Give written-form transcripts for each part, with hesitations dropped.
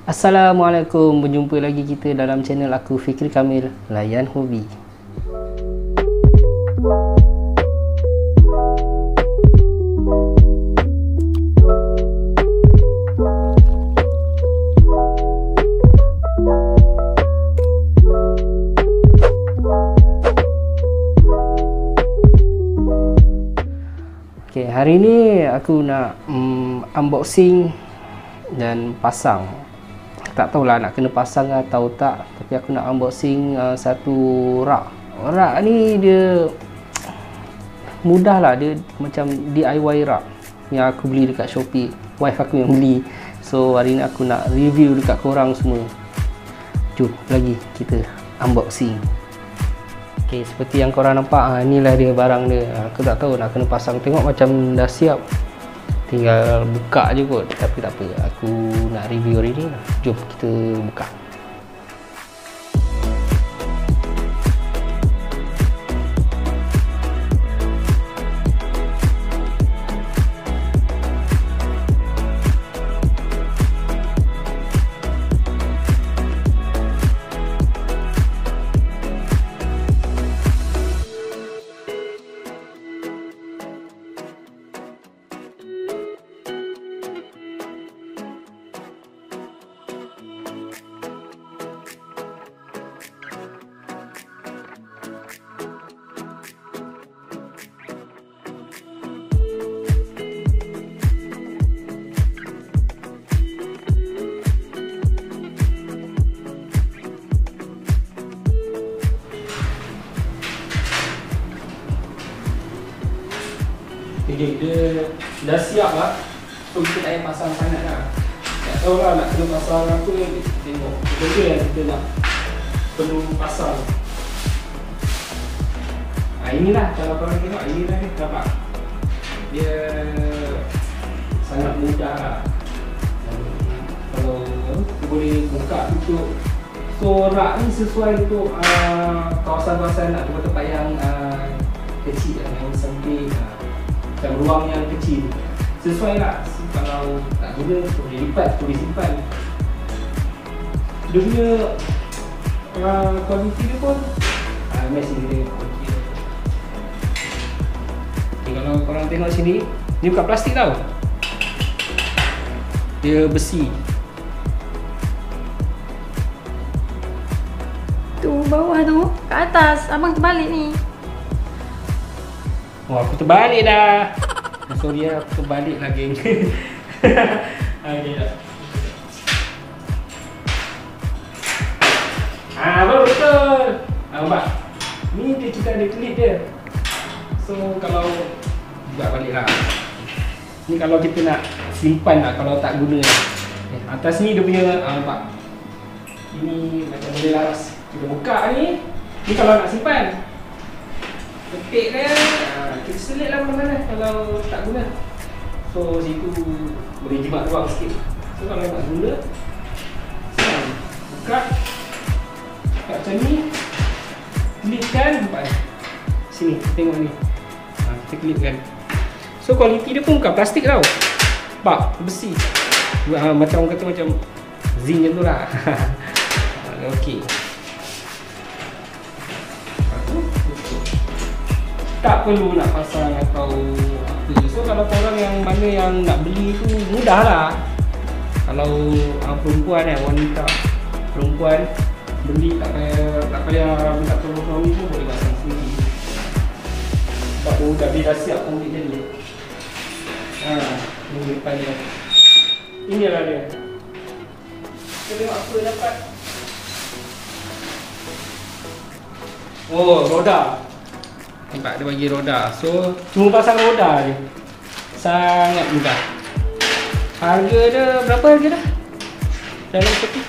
Assalamualaikum, berjumpa lagi kita dalam channel aku Fikri Kamil, Layan Hobi. Okay, hari ni aku nak unboxing dan pasang. Tak tahulah nak kena pasang atau tak, tapi aku nak unboxing satu rak. Rak ni dia mudah lah, dia macam DIY rak yang aku beli dekat Shopee. Wife aku yang beli. So hari ni aku nak review dekat korang semua. Jom lagi kita unboxing. Okay, seperti yang korang nampak, inilah dia barang dia. Aku tak tahu nak kena pasang. Tengok macam dah siap, tinggal buka je kot. Tapi tak apa, aku nak review hari ni. Jom kita buka. Okay, dia dah siap lah. So kita tak payah pasang sangat lah. Tak tahu lah nak kena pasang apa. Tengok benda yang kita nak perlu pasang. Inilah kalau korang tengok, inilah ni, nampak? Dia sangat mudah lah. Kalau kita boleh buka tutup. So rak ni sesuai untuk kawasan-kawasan atau tempat yang kecil, yang sempit, macam ruang yang kecil. Sesuai lah. Kalau tak guna, boleh lipat, boleh simpan. Dia punya kualiti dia pun masih dia kualiti dia. Okay, kalau korang tengok sini, ni bukan plastik tau, dia besi. Tu bawah tu, ke atas. Abang terbalik ni. Oh, aku terbalik dah. Sorry lah, aku terbalik lah geng. Okay dah. Baru betul. Nampak? Ni dia, kita ada klip dia. So kalau buat balik lah. Ni kalau kita nak simpan lah, kalau tak guna lah. Atas ni dia punya, nampak? Ini macam boleh laras. Kita buka ni. Ni kalau nak simpan. Ketik dia, kita selit lah mana-mana kalau tak guna. So situ boleh jimat ruang sikit. So kalau nak guna, buka macam ni, klipkan, nampak ni? Sini, tengok ni, kita klipkan. So kualiti dia pun bukan plastik tau, nampak? Besi. Macam orang kata macam zinc macam tu lah. Ok, tak perlu nak pasang atau apa. So kalau korang yang mana yang nak beli tu, mudah lah. Kalau perempuan wanita, perempuan beli tak payah minta tolong suami pun boleh pasang sendiri. Sebab dah dah siap pun dia ni. Ni depan dia. Inilah dia. Kita tengok apa dapat. Oh, roda. Nampak dia bagi roda. So cuma pasang roda je. Sangat mudah. Harga dia berapa harga dah? Dalam Shopee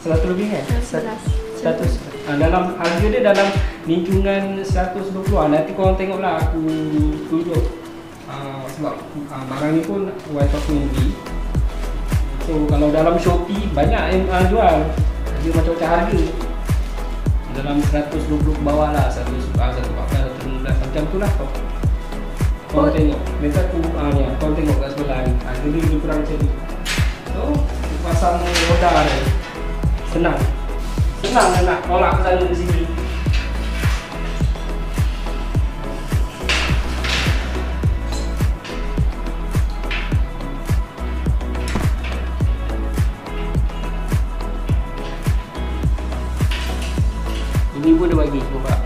100 lebih kan? 100. Dalam harga dia dalam lingkungan 120. Nanti korang tengoklah aku tunjuk. Sebab barang ni pun wife aku yang beli. So kalau dalam Shopee banyak yang jual. Dia macam-macam harga. Dalam 120 ke bawah lah, 114, 115 macam tu lah. Kau tengok, mereka tu ni, kau tengok kat sebelah ni. Dia lebih kurang macam ni. So, pasang roda ni. Senang. Senang nak tolak ke sana ke sini. Ini pun dia bagi, nampak?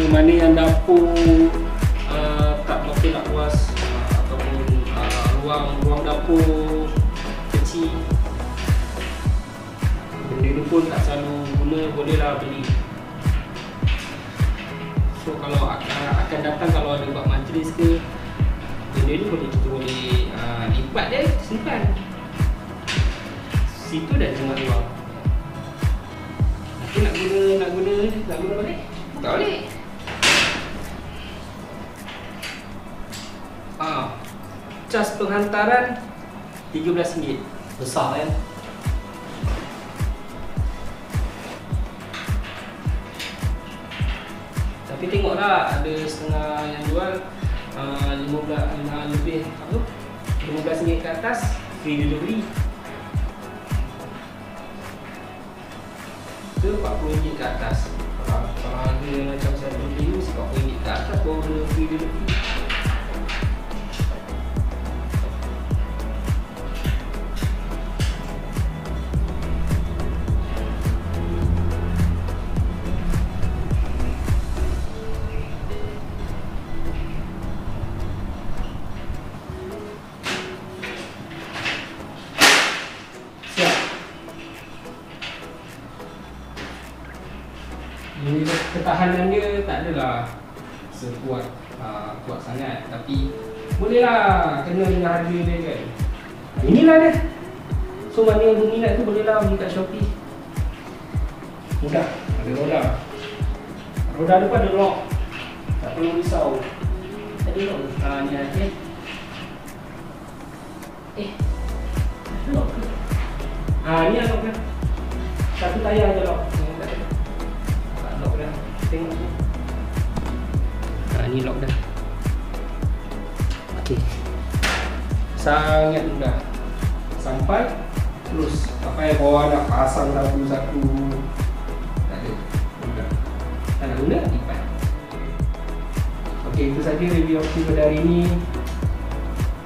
Mana yang dapur tak makin nak luas ataupun ruang dapur kecil, benda ni pun tak selalu guna, bolehlah beli. So kalau akan datang, kalau ada buat matris ke, benda ni kita boleh lipat dia, simpan situ dah cuma ruang. Nanti nak guna balik, tak boleh. Cas penghantaran RM13. Besar kan? Tapi tengoklah, ada setengah yang jual RM15 ke atas, free delivery. Ke RM40 ke atas. Kalau harga macam saya beli ni, RM40 ke atas baru ada free delivery. Ini ketahanan dia tak adalah sekuat kuat sangat, tapi bolehlah kena dengan harga dia kan. Inilah dia. So mana yang berminat tu bolehlah beli kat Shopee. Mudah, ada roda. Roda depan ada lock. Tak perlu risau. Tadi lock. Ni ada. Lock ke? Ni ada lock kan. Satu tayar je lock. Lock dah. Tengok ni. Ni lock dah. Okey. Sangat mudah. Sampai terus. Tak payah bawa nak pasang satu-satu. Tak ada. Mudah. Tak nak guna, lipat. Okey, itu saja review aku pada hari ini.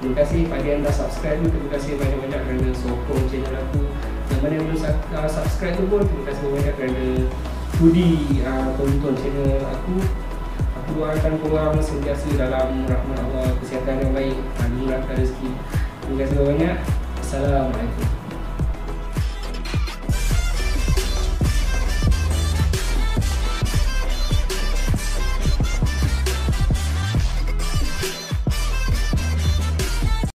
Terima kasih pada yang dah subscribe tu. Terima kasih banyak-banyak kerana sokong channel aku. Yang mana yang belum subscribe tu pun, terima kasih banyak kerana sudi tonton channel aku. Aku doakan korang sentiasa dalam rahmat Allah, kesihatan yang baik, dimurahkan rezeki. Terima kasih banyak. Assalamualaikum.